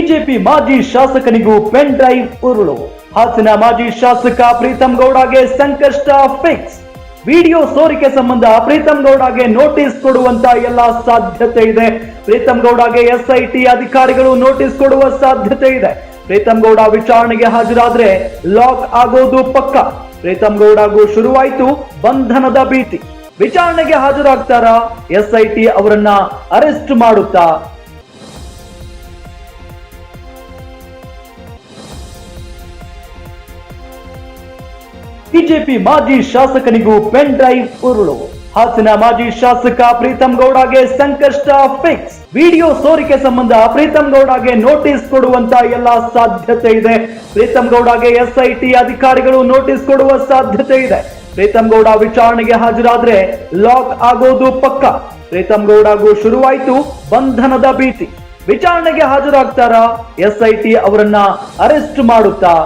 BJP ಮಾಜಿ ಶಾಸಕನಿಗೂ pen drive ಉರುಳು. Hassan ಮಾಜಿ ಶಾಸಕ ಪ್ರೀತಂ ಗೌಡಗೆ ಸಂಕಷ್ಟ ಫಿಕ್ಸ್. ವಿಡಿಯೋ ಸೋರಿಕೆ ಸಂಬಂಧ ಪ್ರೀತಂ ಗೌಡಗೆ ನೋಟಿಸ್ ಕೊಡುವಂತ ಎಲ್ಲ ಸಾಧ್ಯತೆ ಇದೆ. ಪ್ರೀತಂ ಗೌಡಗೆ ಎಸ್ಐಟಿ ಅಧಿಕಾರಿಗಳು ನೋಟಿಸ್ ಕೊಡುವ ಸಾಧ್ಯತೆ ಇದೆ. ಪ್ರೀತಂ ಗೌಡ ವಿಚಾರಣೆಗೆ ಹಾಜರಾದ್ರೆ ಲಾಕ್ ಆಗೋದು ಪಕ್ಕ. ಪ್ರೀತಂ ಗೌಡಗೂ ಶುರುವಾಯಿತು ಬಂಧನದ ಭೀತಿ. ವಿಚಾರಣೆಗೆ ಹಾಜರಾಗ್ತಾರಾ? ಎಸ್ಐಟಿ ಅವರನ್ನ ಅರೆಸ್ಟ್ ಮಾಡುತ್ತಾ? ಬಿಜೆಪಿ ಮಾಜಿ ಶಾಸಕನಿಗೂ ಪೆನ್ ಡ್ರೈವ್ ಉರುಳು. ಹಾಸನ ಮಾಜಿ ಶಾಸಕ ಪ್ರೀತಂ ಗೌಡಗೆ ಸಂಕಷ್ಟ ಫಿಕ್ಸ್. ವಿಡಿಯೋ ಸೋರಿಕೆ ಸಂಬಂಧ ಪ್ರೀತಂ ಗೌಡಗೆ ನೋಟಿಸ್ ಕೊಡುವಂತ ಎಲ್ಲ ಸಾಧ್ಯತೆ ಇದೆ. ಪ್ರೀತಂ ಗೌಡಗೆ ಎಸ್ಐಟಿ ಅಧಿಕಾರಿಗಳು ನೋಟಿಸ್ ಕೊಡುವ ಸಾಧ್ಯತೆ ಇದೆ. ಪ್ರೀತಂ ಗೌಡ ವಿಚಾರಣೆಗೆ ಹಾಜರಾದ್ರೆ ಲಾಕ್ ಆಗೋದು ಪಕ್ಕ. ಪ್ರೀತಂ ಗೌಡಗೂ ಶುರುವಾಯಿತು ಬಂಧನದ ಭೀತಿ. ವಿಚಾರಣೆಗೆ ಹಾಜರಾಗ್ತಾರಾ? ಎಸ್ಐಟಿ ಅವರನ್ನ ಅರೆಸ್ಟ್ ಮಾಡುತ್ತಾ?